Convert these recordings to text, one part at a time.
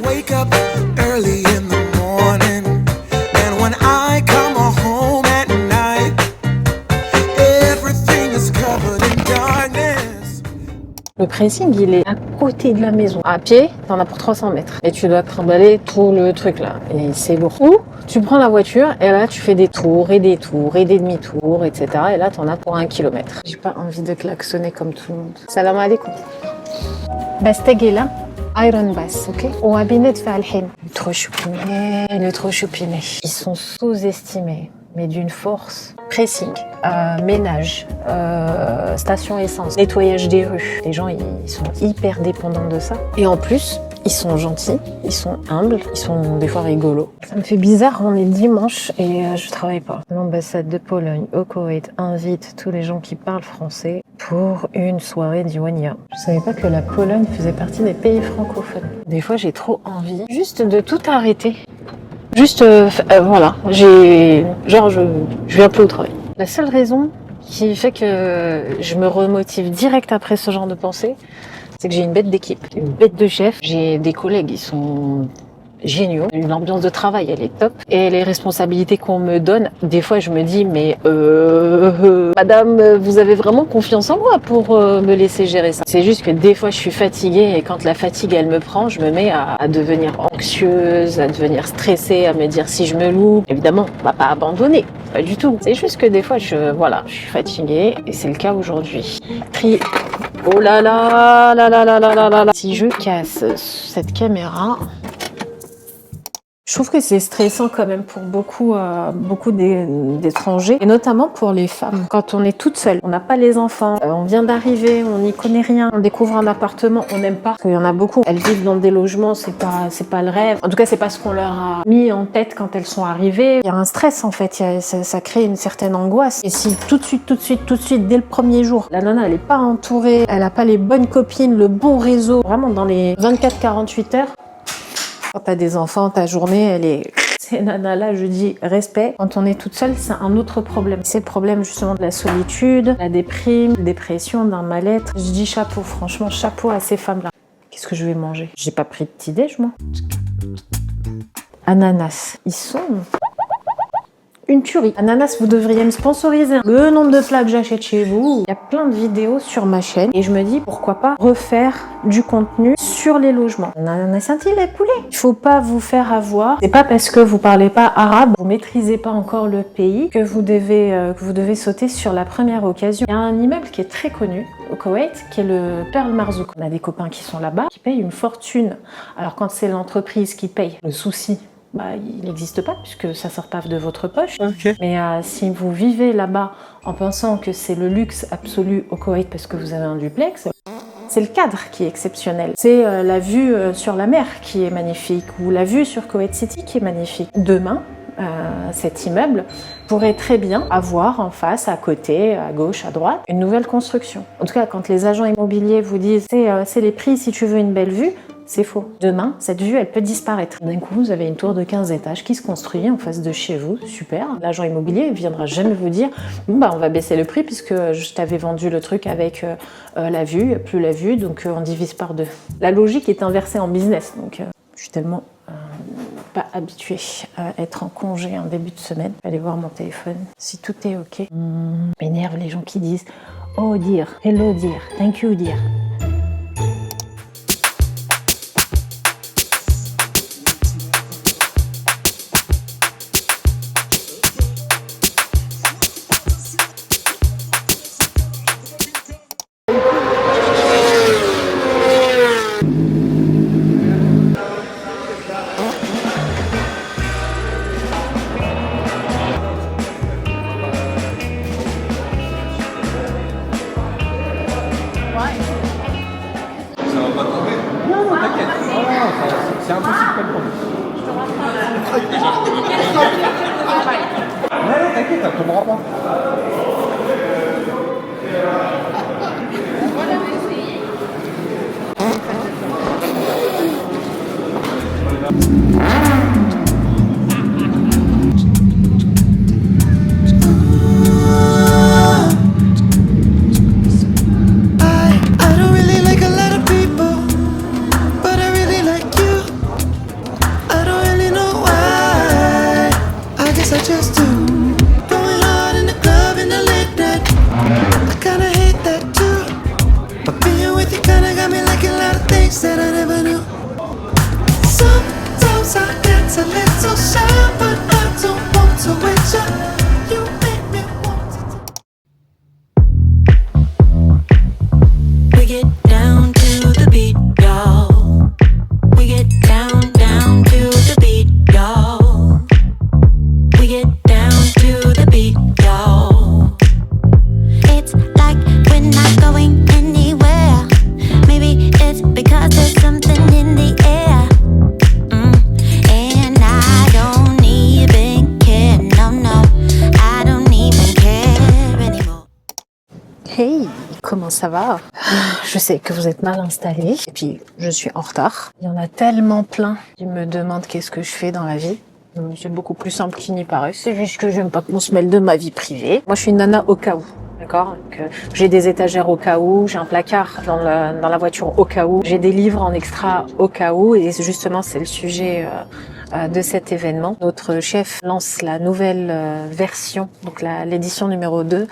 wake up early in the morning, and when I come home at night, everything is covered in darkness. Le pressing, il est à côté de la maison. À pied, t'en as pour 300 mètres. Et tu dois trimballer tout le truc là. Et c'est lourd. Ou tu prends la voiture et là, tu fais des tours et des tours et des demi-tours, etc. Et là, t'en as pour 1 kilomètre. J'ai pas envie de klaxonner comme tout le monde. Salam alaikum. Bastegela. Iron Bass, ok? Ou Abinet Falhin. Le trop choupiné. Ils sont sous-estimés, mais d'une force. Pressing, ménage, station essence, nettoyage des rues. Les gens, ils sont hyper dépendants de ça. Et en plus, ils sont gentils, ils sont humbles, ils sont des fois rigolos. Ça me fait bizarre, on est dimanche et je travaille pas. L'ambassade de Pologne au Koweït invite tous les gens qui parlent français pour une soirée d'Iwania. Je savais pas que la Pologne faisait partie des pays francophones. Des fois, j'ai trop envie juste de tout arrêter. Juste, voilà, je viens plus au travail. La seule raison qui fait que je me remotive direct après ce genre de pensée, c'est que j'ai une bête d'équipe, une bête de chef. J'ai des collègues, ils sont géniaux. L'ambiance de travail, elle est top. Et les responsabilités qu'on me donne, des fois, je me dis, mais madame, vous avez vraiment confiance en moi pour me laisser gérer ça. C'est juste que des fois, je suis fatiguée et quand la fatigue, elle me prend, je me mets à devenir anxieuse, à devenir stressée, à me dire si je me loupe. Évidemment, on va pas abandonner. Pas du tout. C'est juste que des fois, je suis fatiguée et c'est le cas aujourd'hui. Oh là là, là là là là là là là. Si je casse cette caméra, je trouve que c'est stressant quand même pour beaucoup d'étrangers, et notamment pour les femmes. Quand on est toute seule, on n'a pas les enfants, on vient d'arriver, on n'y connaît rien, on découvre un appartement, on n'aime pas. Parce qu'il y en a beaucoup, elles vivent dans des logements, c'est pas le rêve. En tout cas, c'est pas ce qu'on leur a mis en tête quand elles sont arrivées. Il y a un stress en fait, ça crée une certaine angoisse. Et si tout de suite, dès le premier jour, la nana elle est pas entourée, elle a pas les bonnes copines, le bon réseau, vraiment dans les 24-48 heures. Quand t'as des enfants, ta journée, elle est... Ces nanas-là, je dis respect. Quand on est toute seule, c'est un autre problème. C'est le problème justement de la solitude, la déprime, la dépression, d'un mal-être. Je dis chapeau, franchement, chapeau à ces femmes-là. Qu'est-ce que je vais manger? J'ai pas pris de petit-déj, moi. Ananas. Ils sont... une tuerie. Ananas, vous devriez me sponsoriser. Le nombre de plats que j'achète chez vous. Il y a plein de vidéos sur ma chaîne et je me dis pourquoi pas refaire du contenu sur les logements. Ananas scintille les poulets. Il faut pas vous faire avoir. C'est pas parce que vous parlez pas arabe, vous maîtrisez pas encore le pays que vous devez sauter sur la première occasion. Il y a un immeuble qui est très connu au Koweït, qui est le Pearl Marzouk. On a des copains qui sont là-bas, qui payent une fortune. Alors quand c'est l'entreprise qui paye, le souci, il n'existe pas puisque ça sort pas de votre poche. Okay. Mais si vous vivez là-bas en pensant que c'est le luxe absolu au Koweït parce que vous avez un duplex, c'est le cadre qui est exceptionnel. C'est la vue sur la mer qui est magnifique ou la vue sur Koweït City qui est magnifique. Demain, cet immeuble pourrait très bien avoir en face, à côté, à gauche, à droite, une nouvelle construction. En tout cas, quand les agents immobiliers vous disent c'est les prix si tu veux une belle vue, c'est faux. Demain, cette vue, elle peut disparaître. D'un coup, vous avez une tour de 15 étages qui se construit en face de chez vous. Super. L'agent immobilier ne viendra jamais vous dire on va baisser le prix puisque je t'avais vendu le truc avec la vue, plus la vue, donc on divise par deux. La logique est inversée en business. Donc, je suis tellement pas habituée à être en congé en début de semaine. Allez voir mon téléphone si tout est OK. M'énerve les gens qui disent oh dear, hello dear, thank you dear. C'est impossible qu'elle tombe. Ouais, t'inquiète, elle tombera pas. get down, down to the beat, y'all. We get down to the beat, y'all. It's like we're not going anywhere. Maybe it's because there's something in the air. And I don't even care, no, no. I don't even care anymore. Hey, comment ça va? Je sais que vous êtes mal installés et puis je suis en retard. Il y en a tellement plein qui me demandent qu'est-ce que je fais dans la vie. C'est beaucoup plus simple qu'il n'y paraît. C'est juste que j'aime pas qu'on se mêle de ma vie privée. Moi, je suis une nana au cas où. D'accord? J'ai des étagères au cas où, j'ai un placard dans la voiture au cas où, j'ai des livres en extra au cas où, et justement c'est le sujet de cet événement. Notre chef lance la nouvelle version, donc l'édition numéro 2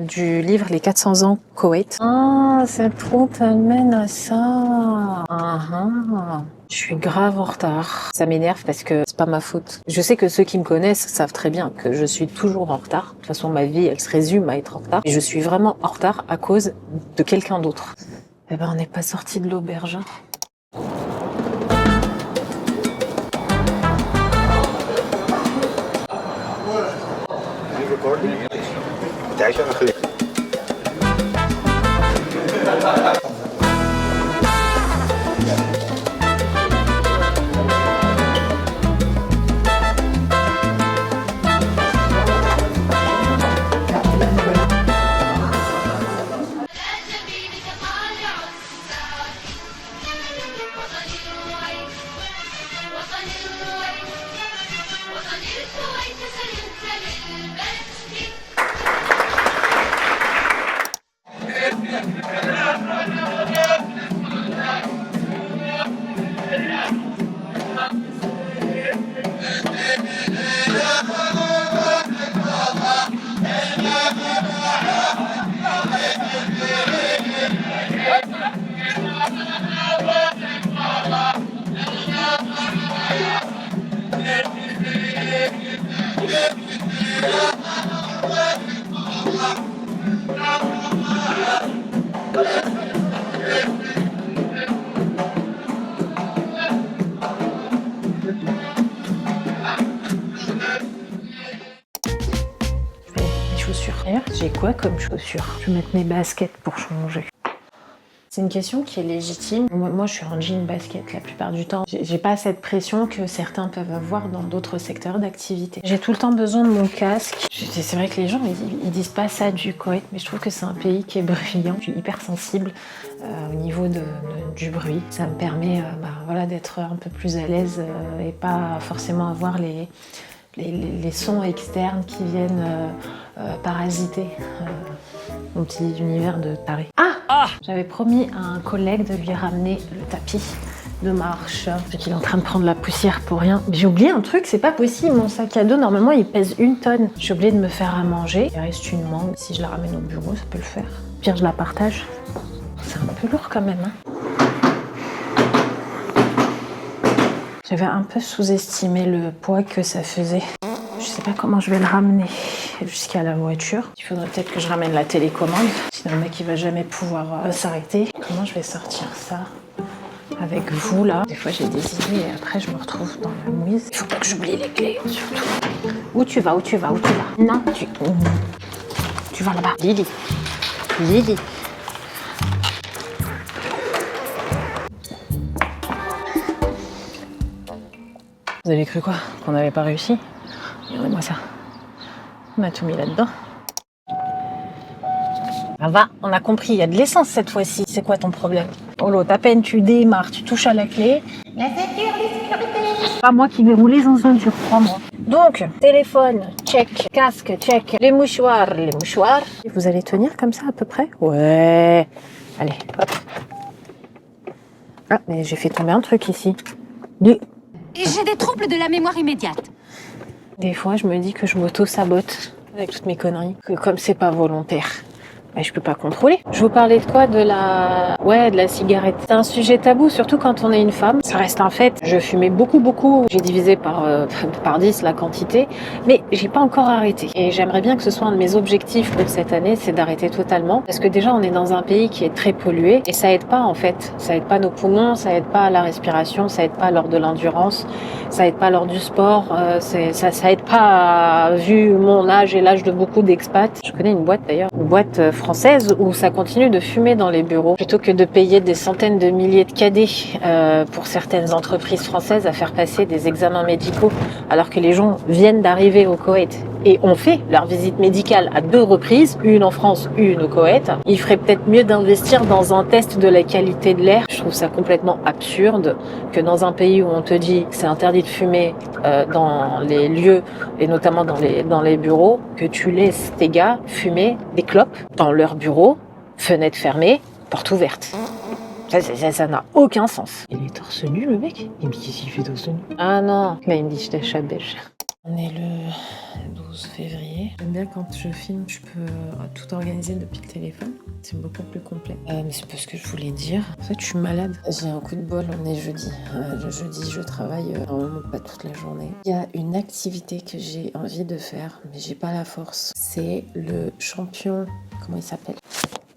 du livre Les 400 ans Koweït. Ah, cette route elle mène à ça. Je suis grave en retard. Ça m'énerve parce que c'est pas ma faute. Je sais que ceux qui me connaissent savent très bien que je suis toujours en retard. De toute façon, ma vie, elle se résume à être en retard. Et je suis vraiment en retard à cause de quelqu'un d'autre. Eh ben, on n'est pas sorti de l'auberge. D'ailleurs, j'ai quoi comme chaussures? Je vais mettre mes baskets pour changer. C'est une question qui est légitime. Moi, je suis en jean basket la plupart du temps. J'ai pas cette pression que certains peuvent avoir dans d'autres secteurs d'activité. J'ai tout le temps besoin de mon casque. C'est vrai que les gens, ils disent pas ça du Koweït, mais je trouve que c'est un pays qui est bruyant. Je suis hyper sensible au niveau du bruit. Ça me permet voilà, d'être un peu plus à l'aise et pas forcément avoir les sons externes qui viennent parasiter mon petit univers de taré. J'avais promis à un collègue de lui ramener le tapis de marche, vu qu'il est en train de prendre la poussière pour rien. J'ai oublié un truc, c'est pas possible, mon sac à dos, normalement il pèse 1 tonne. J'ai oublié de me faire à manger. Il reste une mangue, si je la ramène au bureau, ça peut le faire. Pire, je la partage. C'est un peu lourd quand même, hein. J'avais un peu sous-estimé le poids que ça faisait. Je sais pas comment je vais le ramener jusqu'à la voiture. Il faudrait peut-être que je ramène la télécommande. Sinon le mec il va jamais pouvoir s'arrêter. Comment je vais sortir ça avec vous là? Des fois j'ai des idées et après je me retrouve dans la mouise. Il faut pas que j'oublie les clés surtout. Où tu vas? Non, tu vas là-bas. Lily. Vous avez cru quoi? Qu'on n'avait pas réussi? Regardez-moi ça. On a tout mis là-dedans. Ça va, on a compris, il y a de l'essence cette fois-ci. C'est quoi ton problème? Oh l'autre, à peine tu démarres, tu touches à la clé. La ceinture de sécurité. Pas moi qui vais rouler sans ceinture, crois-moi. Donc, téléphone, check. Casque, check. Les mouchoirs. Vous allez tenir comme ça à peu près? Ouais. Allez, hop. Ah, mais j'ai fait tomber un truc ici. J'ai des troubles de la mémoire immédiate. Des fois, je me dis que je m'auto-sabote avec toutes mes conneries. Que comme c'est pas volontaire, bah, je peux pas contrôler. Je vous parlais de quoi? De la cigarette. C'est un sujet tabou, surtout quand on est une femme. Ça reste un fait. Je fumais beaucoup. J'ai divisé par 10 la quantité, mais j'ai pas encore arrêté. Et j'aimerais bien que ce soit un de mes objectifs pour cette année, c'est d'arrêter totalement. Parce que déjà, on est dans un pays qui est très pollué et ça aide pas en fait. Ça aide pas nos poumons, ça aide pas à la respiration, ça aide pas lors de l'endurance, ça aide pas lors du sport, ça aide pas vu mon âge et l'âge de beaucoup d'expats. Je connais une boîte d'ailleurs, une boîte française où ça continue de fumer dans les bureaux. Plutôt que de payer des centaines de milliers de cadets pour certaines entreprises françaises à faire passer des examens médicaux alors que les gens viennent d'arriver au Koweït et ont fait leur visite médicale à 2 reprises, une en France, une au Koweït. Il ferait peut-être mieux d'investir dans un test de la qualité de l'air. Je trouve ça complètement absurde que dans un pays où on te dit que c'est interdit de fumer dans les lieux et notamment dans les bureaux, que tu laisses tes gars fumer des clopes dans leur bureau, fenêtre fermée, porte ouverte. Ça n'a aucun sens. Il est torse nu le mec? Mais qu'est-ce qu'il fait torse nu? Ah non, là il me dit je t'achète belge. On est le 12 février. J'aime bien quand je filme, je peux tout organiser depuis le téléphone. C'est beaucoup plus complet. Mais c'est pas ce que je voulais dire. En fait, je suis malade. J'ai un coup de bol, on est jeudi. Le jeudi, je travaille normalement pas toute la journée. Il y a une activité que j'ai envie de faire, mais j'ai pas la force. C'est le champion, comment il s'appelle?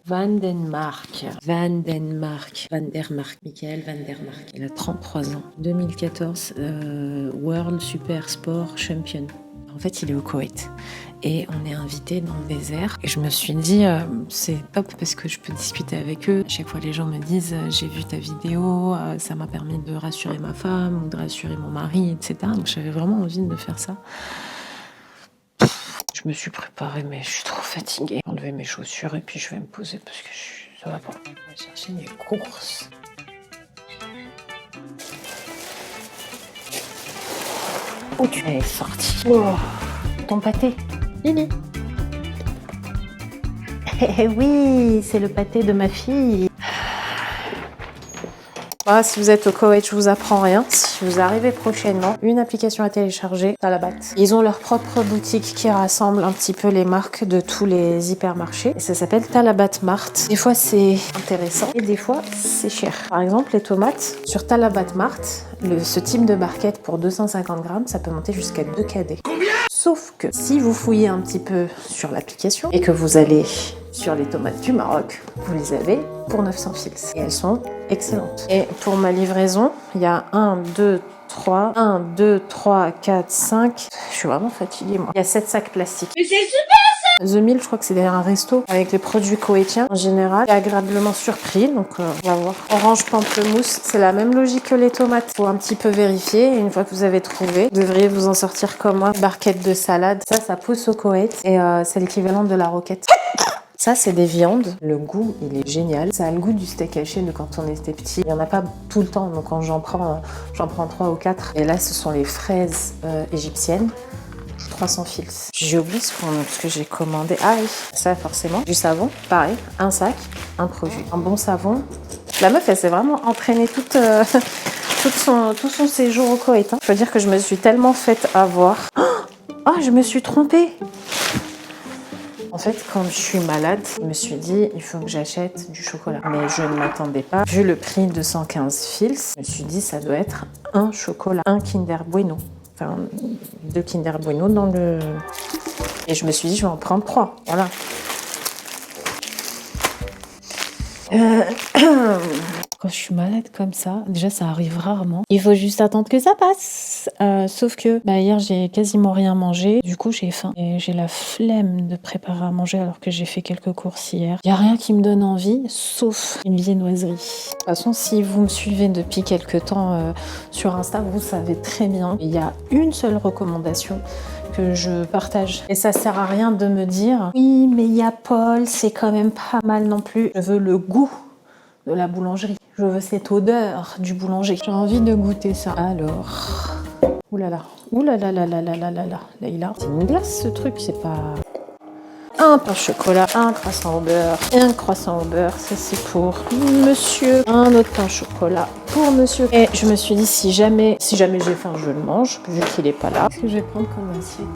Van der Mark, Michael Van der Mark. Il a 33 ans. 2014, World Super Sport Champion. En fait, il est au Koweït. Et on est invité dans le désert. Et je me suis dit, c'est top parce que je peux discuter avec eux. À chaque fois, les gens me disent, j'ai vu ta vidéo, ça m'a permis de rassurer ma femme ou de rassurer mon mari, etc. Donc j'avais vraiment envie de faire ça. Je me suis préparée, mais je suis trop fatiguée. J'ai enlevé mes chaussures et puis je vais me poser parce que ça va pas. On va chercher mes courses. Où tu es sortie? Oh, ton pâté. Lily. Eh oui, c'est le pâté de ma fille. Ah, si vous êtes au Koweït, je vous apprends rien. Si vous arrivez prochainement, une application à télécharger, Talabat. Ils ont leur propre boutique qui rassemble un petit peu les marques de tous les hypermarchés. Et ça s'appelle Talabat Mart. Des fois, c'est intéressant et des fois, c'est cher. Par exemple, les tomates, sur Talabat Mart, ce type de barquette pour 250 grammes, ça peut monter jusqu'à 2 cadets. Sauf que si vous fouillez un petit peu sur l'application et que vous allez sur les tomates du Maroc, vous les avez pour 900 fils. Et elles sont excellentes. Et pour ma livraison, il y a 1, 2, 3, 4, 5. Je suis vraiment fatiguée, moi. Il y a 7 sacs plastiques. Mais c'est super ça! The Mill, je crois que c'est un resto avec les produits koweïtiens en général. Je suis agréablement surpris, donc on va voir. Orange pamplemousse, c'est la même logique que les tomates. Faut un petit peu vérifier. Et une fois que vous avez trouvé, vous devriez vous en sortir comme moi. Barquette de salade. Ça pousse au Koweït et c'est l'équivalent de la roquette. Ça, c'est des viandes. Le goût, il est génial. Ça a le goût du steak haché de quand on était petit. Il n'y en a pas tout le temps, donc quand j'en prends 3 ou 4. Et là, ce sont les fraises égyptiennes. 300 fils. J'ai oublié ce que j'ai commandé. Ah oui, ça forcément. Du savon, pareil. Un sac, un produit. Un bon savon. La meuf, elle s'est vraiment entraînée tout son séjour au Koweït. Je veux dire que je me suis tellement faite avoir. Oh, je me suis trompée. En fait, quand je suis malade, je me suis dit, il faut que j'achète du chocolat. Mais je ne m'attendais pas. Vu le prix de 115 fils, je me suis dit, ça doit être un chocolat, un Kinder Bueno. Enfin, 2 Kinder Bueno dans le... Et je me suis dit, je vais en prendre 3. Voilà. Quand je suis malade comme ça, déjà ça arrive rarement. Il faut juste attendre que ça passe. Sauf que hier j'ai quasiment rien mangé. Du coup j'ai faim et j'ai la flemme de préparer à manger alors que j'ai fait quelques courses hier. Il n'y a rien qui me donne envie sauf une viennoiserie. De toute façon, si vous me suivez depuis quelques temps sur Insta, vous savez très bien. Il y a une seule recommandation que je partage. Et ça sert à rien de me dire oui mais il y a Paul, c'est quand même pas mal non plus. Je veux le goût de la boulangerie. Je veux cette odeur du boulanger. J'ai envie de goûter ça. Alors... Oulala. Oulala la la la la la la. Leïla. C'est une glace ce truc, c'est pas... Un pain au chocolat, un croissant au beurre, et un croissant au beurre, ça c'est pour monsieur. Un autre pain au chocolat pour monsieur. Et je me suis dit, si jamais j'ai faim, je le mange, vu qu'il est pas là. Qu'est-ce que je vais prendre comme assiette?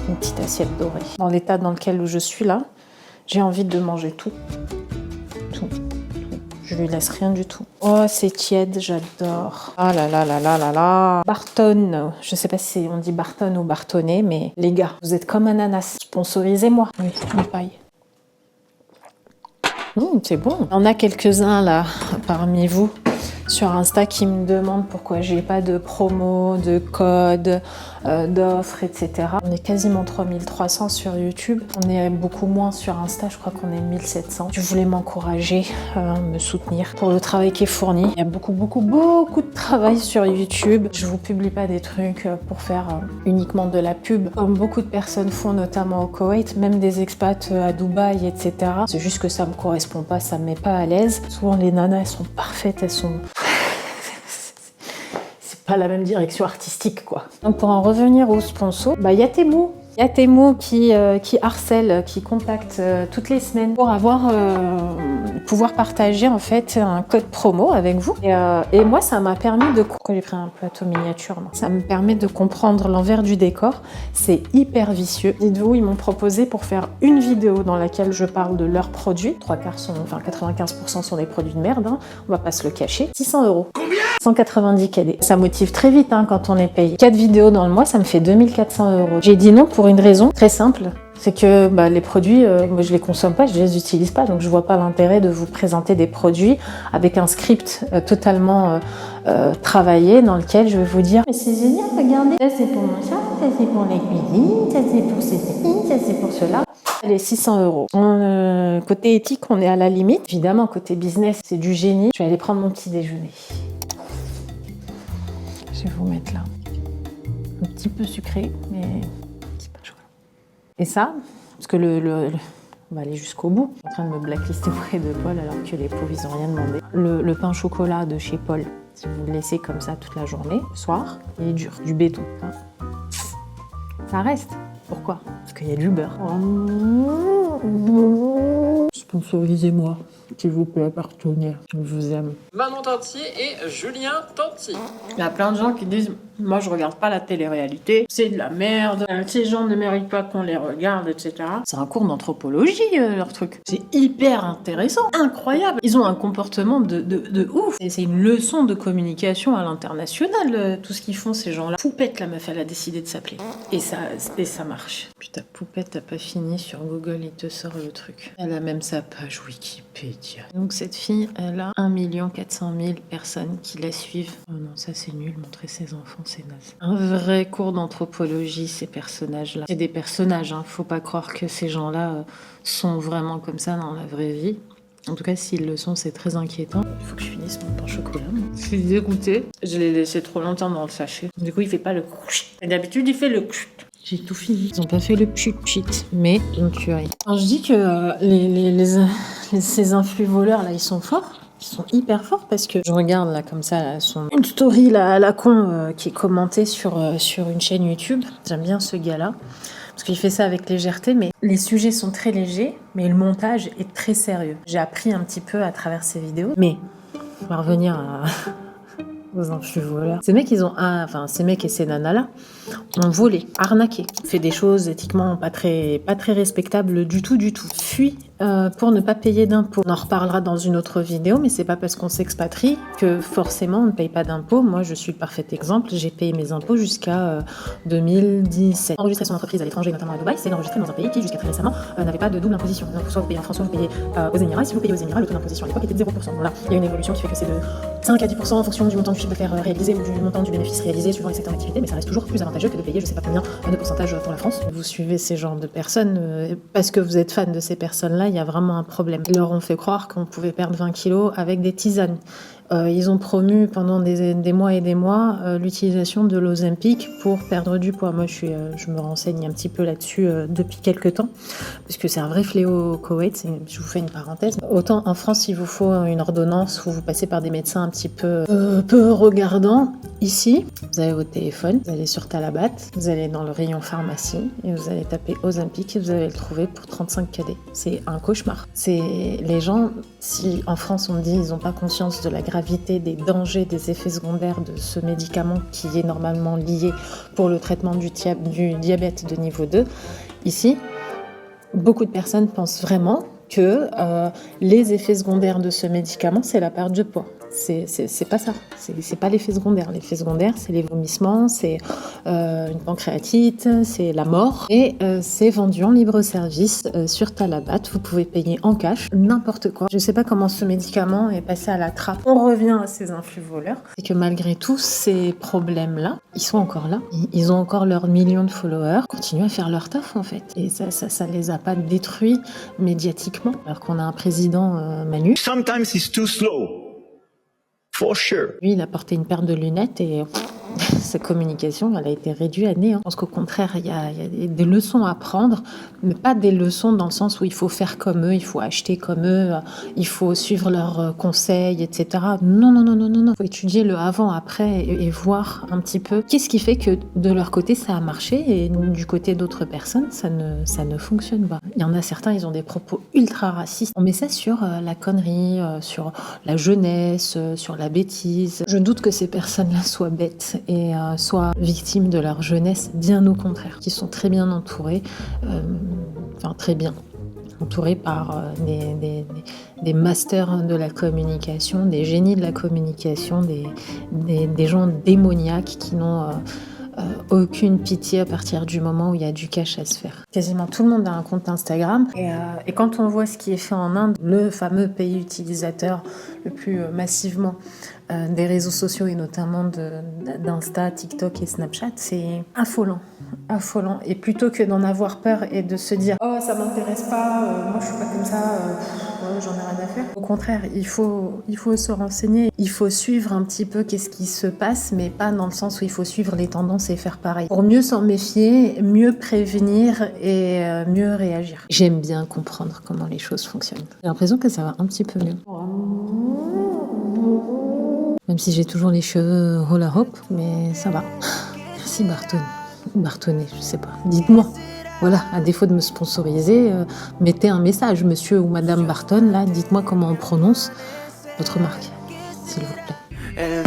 Une petite assiette dorée. Dans l'état dans lequel je suis là, J'ai envie de manger tout. Tout. Je lui laisse rien du tout. Oh, c'est tiède, j'adore. Ah là là là là là là. Barton, je sais pas si on dit Barton ou Bartonnet, mais les gars, vous êtes comme ananas. Sponsorisez-moi. Oui, une paille. C'est bon. On a quelques-uns là parmi vous sur Insta qui me demandent pourquoi j'ai pas de promo, de code, d'offres, etc. On est quasiment 3300 sur YouTube. On est beaucoup moins sur Insta, je crois qu'on est 1700. Je voulais m'encourager, me soutenir pour le travail qui est fourni. Il y a beaucoup de travail sur YouTube. Je vous publie pas des trucs pour faire uniquement de la pub, comme beaucoup de personnes font, notamment au Koweït, même des expats à Dubaï, etc. C'est juste que ça me correspond pas, ça me met pas à l'aise. Souvent les nanas, elles sont parfaites, elles sont... pas la même direction artistique, quoi. Donc pour en revenir aux sponsors, il y a Temu. Il y a Temu qui harcèle, qui contacte toutes les semaines pour pouvoir partager en fait un code promo avec vous. Et moi, ça m'a permis de... Quand j'ai pris un plateau miniature, ça me permet de comprendre l'envers du décor. C'est hyper vicieux. Dites-vous, ils m'ont proposé pour faire une vidéo dans laquelle je parle de leurs produits. 95% sont des produits de merde, hein. On va pas se le cacher. 600 €. Combien ? 190 KD. Ça motive très vite hein, quand on est payé. 4 vidéos dans le mois, ça me fait 2400 €. J'ai dit non pour une raison très simple. C'est que les produits, moi je les consomme pas, je les utilise pas, donc je vois pas l'intérêt de vous présenter des produits avec un script totalement travaillé dans lequel je vais vous dire mais c'est génial, regardez, ça c'est pour mon chat, ça c'est pour les cuisines, ça c'est pour ceci, ça c'est pour cela. Allez, 600 €. Côté éthique, on est à la limite. Évidemment, côté business, c'est du génie. Je vais aller prendre mon petit déjeuner. Je vais vous mettre là. Un petit peu sucré, mais c'est pas chaud. Et ça, parce que on va aller jusqu'au bout. Je suis en train de me blacklister auprès de Paul alors que les pauvres, ils n'ont rien demandé. Le pain au chocolat de chez Paul, si vous le laissez comme ça toute la journée, le soir, il est dur, du béton. Hein. Ça reste. Pourquoi ? Parce qu'il y a du beurre. Sponsorisez-moi, s'il vous plaît, partenaire. Je vous aime. Manon Tanti et Julien Tanti. Il y a plein de gens qui disent « Moi, je regarde pas la télé-réalité, c'est de la merde, ces gens ne méritent pas qu'on les regarde, etc. » C'est un cours d'anthropologie, leur truc. C'est hyper intéressant, incroyable. Ils ont un comportement de ouf. Et c'est une leçon de communication à l'international, tout ce qu'ils font, ces gens-là. Poupette, la meuf, elle a décidé de s'appeler. Et ça marche. Putain, Poupette, t'as pas fini sur Google, il te sort le truc. Elle a même sa page Wikipédia. Donc cette fille, elle a 1 400 000 personnes qui la suivent. Oh non, ça c'est nul, montrer ses enfants, c'est naze. Un vrai cours d'anthropologie, ces personnages-là. C'est des personnages, hein. Faut pas croire que ces gens-là sont vraiment comme ça dans la vraie vie. En tout cas, s'ils le sont, c'est très inquiétant. Il faut que je finisse mon pain au chocolat. Je suis dégoûtée. Je l'ai laissé trop longtemps dans le sachet. Du coup, il fait pas le couch. D'habitude, il fait le couch. J'ai tout fini. Ils ont pas fait le pchit, mais une tuerie. Alors, je dis que ces influx voleurs là, ils sont forts. Ils sont hyper forts parce que je regarde là comme ça là, une story là à la con qui est commentée sur une chaîne YouTube. J'aime bien ce gars-là parce qu'il fait ça avec légèreté, mais les sujets sont très légers, mais le montage est très sérieux. J'ai appris un petit peu à travers ces vidéos, mais on va revenir aux influx voleurs. Ces mecs, ces mecs et ces nanas-là ont volé, arnaqué, fait des choses éthiquement pas très respectables du tout. Fuient pour ne pas payer d'impôts. On en reparlera dans une autre vidéo, mais c'est pas parce qu'on s'expatrie que forcément on ne paye pas d'impôts. Moi, je suis le parfait exemple. J'ai payé mes impôts jusqu'à 2017. Enregistrer son entreprise à l'étranger, notamment à Dubaï, c'est l'enregistrer dans un pays qui, jusqu'à très récemment, n'avait pas de double imposition. Donc, soit vous payez en France, soit vous payez aux Émirats. Et si vous payez aux Émirats, le taux d'imposition à l'époque était de 0%. Voilà. Il y a une évolution qui fait que c'est de 5 à 10% en fonction du montant du chiffre d'affaires réalisé ou du montant du bénéfice réalisé suivant les secteurs d'activité, mais ça reste toujours plus avantageux que de payer je sais pas combien de pourcentage pour la France. Vous suivez ces genres de personnes parce que vous êtes fan de ces personnes-là, il y a vraiment un problème. Ils leur ont fait croire qu'on pouvait perdre 20 kilos avec des tisanes. Ils ont promu pendant des mois et des mois l'utilisation de l'Ozempic pour perdre du poids. Moi, je me renseigne un petit peu là-dessus depuis quelques temps, parce que c'est un vrai fléau au Koweït. Je vous fais une parenthèse. Autant en France, il vous faut une ordonnance où vous passez par des médecins un petit peu regardants. Ici, vous avez votre téléphone, vous allez sur Talabat, vous allez dans le rayon pharmacie et vous allez taper Ozempic et vous allez le trouver pour 35 KD. C'est un cauchemar. C'est les gens, si en France on dit ils n'ont pas conscience de la gravité, des dangers, des effets secondaires de ce médicament qui est normalement lié pour le traitement du diabète de niveau 2, ici, Beaucoup de personnes pensent vraiment que les effets secondaires de ce médicament, c'est la perte de poids. C'est pas ça. C'est pas l'effet secondaire. L'effet secondaire, c'est les vomissements, c'est une pancréatite, c'est la mort. Et c'est vendu en libre service sur Talabat. Vous pouvez payer en cash, n'importe quoi. Je sais pas comment ce médicament est passé à la trappe. On revient à ces influx voleurs. C'est que malgré tous ces problèmes-là, ils sont encore là. Ils ont encore leurs millions de followers. Ils continuent à faire leur taf, en fait. Et ça les a pas détruits médiatiquement. Alors qu'on a un président Manu. Sometimes it's too slow. For sure. Lui, il a porté une paire de lunettes et sa communication, elle a été réduite à néant. Je pense qu'au contraire, il y a des leçons à prendre, mais pas des leçons dans le sens où il faut faire comme eux, il faut acheter comme eux, il faut suivre leurs conseils, etc. Non. Il faut étudier le avant, après et voir un petit peu qu'est-ce qui fait que de leur côté, ça a marché et du côté d'autres personnes, ça ne fonctionne pas. Il y en a certains, ils ont des propos ultra racistes. On met ça sur la connerie, sur la jeunesse, sur la bêtise. Je doute que ces personnes-là soient bêtes et soient victimes de leur jeunesse, bien au contraire, qui sont très bien entourés, très bien entourés par des masters de la communication, des génies de la communication, des gens démoniaques qui n'ont aucune pitié à partir du moment où il y a du cash à se faire. Quasiment tout le monde a un compte Instagram et quand on voit ce qui est fait en Inde, le fameux pays utilisateur le plus massivement des réseaux sociaux et notamment d'Insta, TikTok et Snapchat, c'est affolant. Et plutôt que d'en avoir peur et de se dire « Oh, ça m'intéresse pas, moi je suis pas comme ça, j'en ai rien à faire », au contraire, il faut se renseigner, il faut suivre un petit peu qu'est-ce qui se passe, mais pas dans le sens où il faut suivre les tendances et faire pareil. Pour mieux s'en méfier, mieux prévenir et mieux réagir. J'aime bien comprendre comment les choses fonctionnent. J'ai l'impression que ça va un petit peu mieux. Même si j'ai toujours les cheveux roller hop, mais ça va. Merci Bartonnet, je sais pas. Dites-moi. Voilà, à défaut de me sponsoriser, mettez un message, monsieur ou madame Barton, là, dites-moi comment on prononce votre marque, s'il vous plaît.